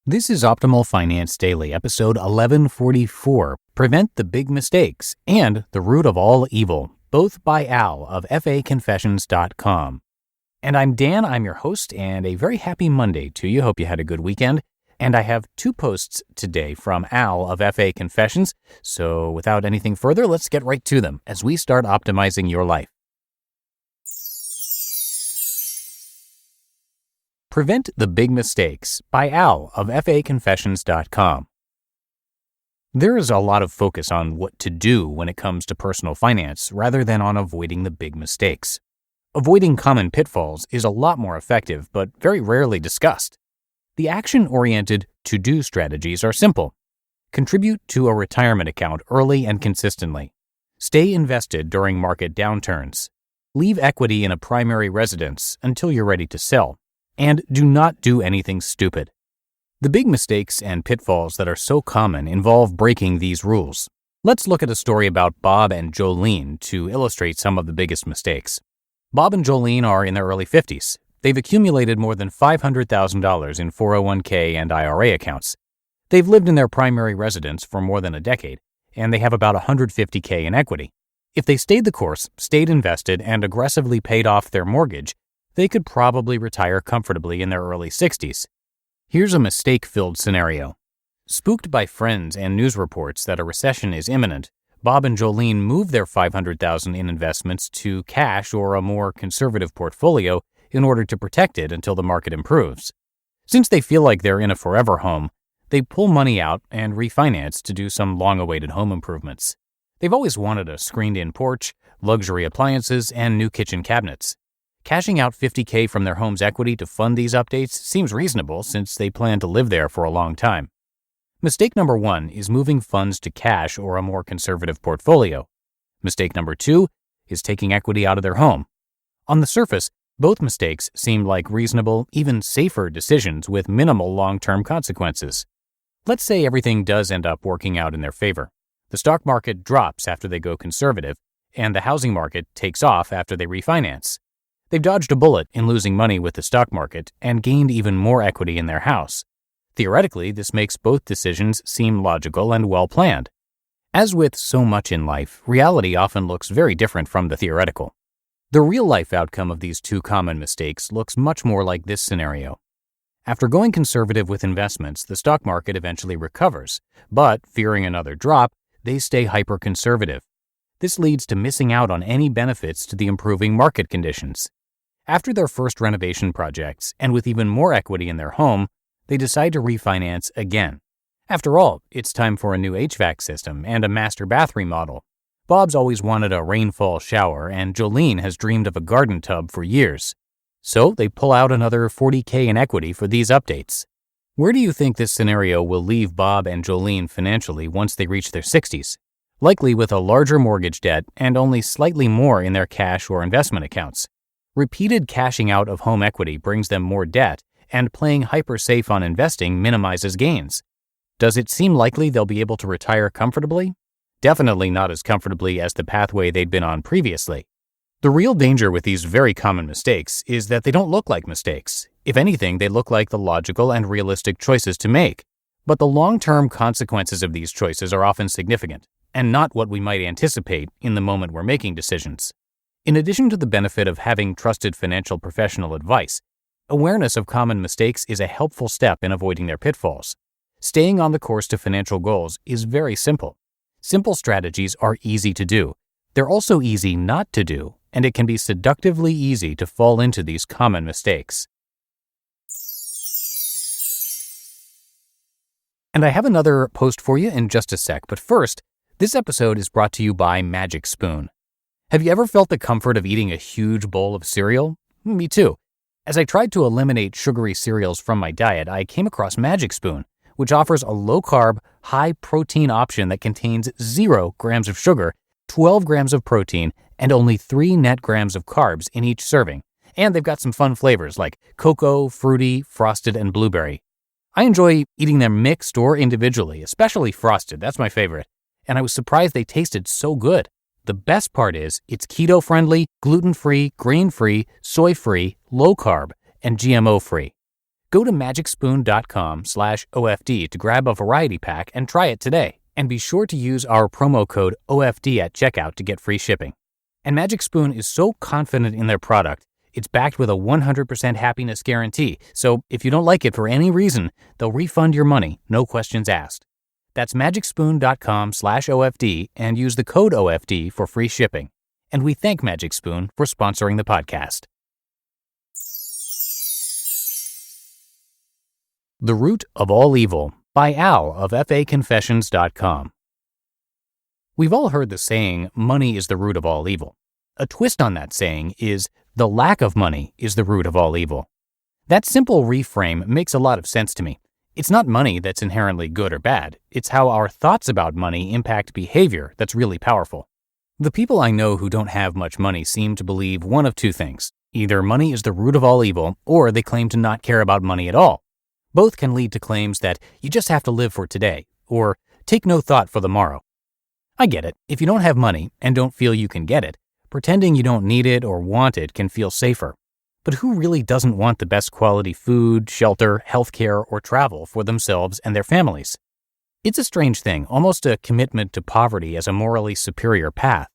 This is Optimal Finance Daily, episode 1144, Prevent the Big Mistakes and the Root of All Evil, both by Al of FAConfessions.com. And I'm Dan, I'm your host, and a very happy Monday to you. Hope you had a good weekend. And I have two posts today from Al of FA Confessions, so without anything further, let's get right to them as we start optimizing your life. Prevent the Big Mistakes by Al of FAConfessions.com. There is a lot of focus on what to do when it comes to personal finance rather than on avoiding the big mistakes. Avoiding common pitfalls is a lot more effective, but very rarely discussed. The action-oriented to-do strategies are simple. Contribute to a retirement account early and consistently. Stay invested during market downturns. Leave equity in a primary residence until you're ready to sell. And do not do anything stupid. The big mistakes and pitfalls that are so common involve breaking these rules. Let's look at a story about Bob and Jolene to illustrate some of the biggest mistakes. Bob and Jolene are in their early 50s. They've accumulated more than $500,000 in 401k and IRA accounts. They've lived in their primary residence for more than a decade, and they have about $150k in equity. If they stayed the course, stayed invested, and aggressively paid off their mortgage, they could probably retire comfortably in their early 60s. Here's a mistake-filled scenario. Spooked by friends and news reports that a recession is imminent, Bob and Jolene moved their $500,000 in investments to cash or a more conservative portfolio in order to protect it until the market improves. Since they feel like they're in a forever home, they pull money out and refinance to do some long-awaited home improvements. They've always wanted a screened-in porch, luxury appliances, and new kitchen cabinets. Cashing out $50k from their home's equity to fund these updates seems reasonable since they plan to live there for a long time. Mistake number 1 is moving funds to cash or a more conservative portfolio. Mistake number 2 is taking equity out of their home. On the surface, both mistakes seem like reasonable, even safer decisions with minimal long-term consequences. Let's say everything does end up working out in their favor. The stock market drops after they go conservative, and the housing market takes off after they refinance. They've dodged a bullet in losing money with the stock market and gained even more equity in their house. Theoretically, this makes both decisions seem logical and well-planned. As with so much in life, reality often looks very different from the theoretical. The real-life outcome of these two common mistakes looks much more like this scenario. After going conservative with investments, the stock market eventually recovers, but fearing another drop, they stay hyper-conservative. This leads to missing out on any benefits to the improving market conditions. After their first renovation projects, and with even more equity in their home, they decide to refinance again. After all, it's time for a new HVAC system and a master bath remodel. Bob's always wanted a rainfall shower, and Jolene has dreamed of a garden tub for years. So they pull out another $40k in equity for these updates. Where do you think this scenario will leave Bob and Jolene financially once they reach their 60s? Likely with a larger mortgage debt and only slightly more in their cash or investment accounts. Repeated cashing out of home equity brings them more debt, and playing hyper-safe on investing minimizes gains. Does it seem likely they'll be able to retire comfortably? Definitely not as comfortably as the pathway they'd been on previously. The real danger with these very common mistakes is that they don't look like mistakes. If anything, they look like the logical and realistic choices to make. But the long-term consequences of these choices are often significant, and not what we might anticipate in the moment we're making decisions. In addition to the benefit of having trusted financial professional advice, awareness of common mistakes is a helpful step in avoiding their pitfalls. Staying on the course to financial goals is very simple. Simple strategies are easy to do. They're also easy not to do, and it can be seductively easy to fall into these common mistakes. And I have another post for you in just a sec, but first, this episode is brought to you by Magic Spoon. Have you ever felt the comfort of eating a huge bowl of cereal? Me too. As I tried to eliminate sugary cereals from my diet, I came across Magic Spoon, which offers a low-carb, high-protein option that contains 0 grams of sugar, 12 grams of protein, and only 3 net grams of carbs in each serving. And they've got some fun flavors like cocoa, fruity, frosted, and blueberry. I enjoy eating them mixed or individually, especially frosted. That's my favorite. And I was surprised they tasted so good. The best part is it's keto-friendly, gluten-free, grain-free, soy-free, low-carb, and GMO-free. Go Go to magicspoon.com/OFD to grab a variety pack and try it today. And be sure to use our promo code OFD at checkout to get free shipping. And Magic Spoon is so confident in their product, it's backed with a 100% happiness guarantee. So if you don't like it for any reason, they'll refund your money, no questions asked. That's magicspoon.com/OFD and use the code OFD for free shipping. And we thank Magic Spoon for sponsoring the podcast. The Root of All Evil by Al of FAConfessions.com. We've all heard the saying, money is the root of all evil. A twist on that saying is, the lack of money is the root of all evil. That simple reframe makes a lot of sense to me. It's not money that's inherently good or bad. It's how our thoughts about money impact behavior that's really powerful. The people I know who don't have much money seem to believe one of two things. Either money is the root of all evil, or they claim to not care about money at all. Both can lead to claims that you just have to live for today, or take no thought for the morrow. I get it. If you don't have money and don't feel you can get it, pretending you don't need it or want it can feel safer. But who really doesn't want the best quality food, shelter, healthcare, or travel for themselves and their families? It's a strange thing, almost a commitment to poverty as a morally superior path.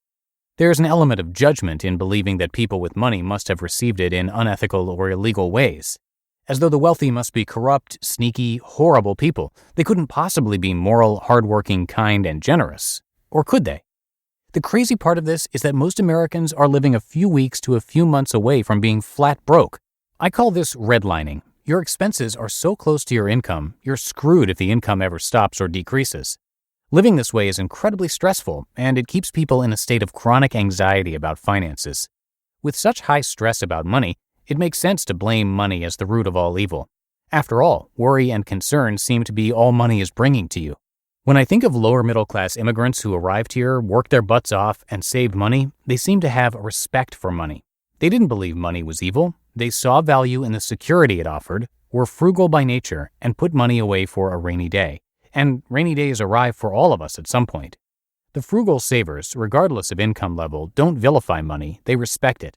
There's an element of judgment in believing that people with money must have received it in unethical or illegal ways. As though the wealthy must be corrupt, sneaky, horrible people. They couldn't possibly be moral, hardworking, kind, and generous. Or could they? The crazy part of this is that most Americans are living a few weeks to a few months away from being flat broke. I call this redlining. Your expenses are so close to your income, you're screwed if the income ever stops or decreases. Living this way is incredibly stressful, and it keeps people in a state of chronic anxiety about finances. With such high stress about money, it makes sense to blame money as the root of all evil. After all, worry and concern seem to be all money is bringing to you. When I think of lower middle-class immigrants who arrived here, worked their butts off, and saved money, they seem to have a respect for money. They didn't believe money was evil. They saw value in the security it offered, were frugal by nature, and put money away for a rainy day. And rainy days arrive for all of us at some point. The frugal savers, regardless of income level, don't vilify money, they respect it.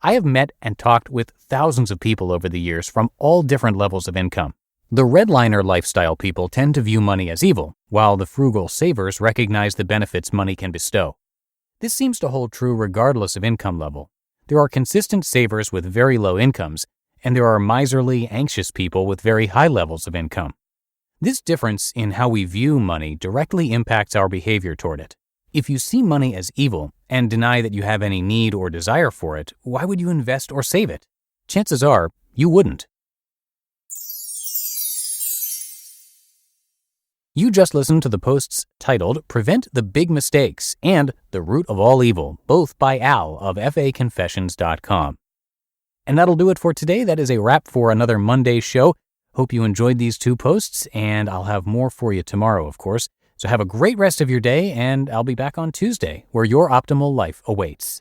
I have met and talked with thousands of people over the years from all different levels of income. The redliner lifestyle people tend to view money as evil, while the frugal savers recognize the benefits money can bestow. This seems to hold true regardless of income level. There are consistent savers with very low incomes, and there are miserly, anxious people with very high levels of income. This difference in how we view money directly impacts our behavior toward it. If you see money as evil and deny that you have any need or desire for it, why would you invest or save it? Chances are, you wouldn't. You just listened to the posts titled Prevent the Big Mistakes and The Root of All Evil, both by Al of FAConfessions.com. And that'll do it for today. That is a wrap for another Monday show. Hope you enjoyed these two posts, and I'll have more for you tomorrow, of course. So have a great rest of your day, and I'll be back on Tuesday, where your optimal life awaits.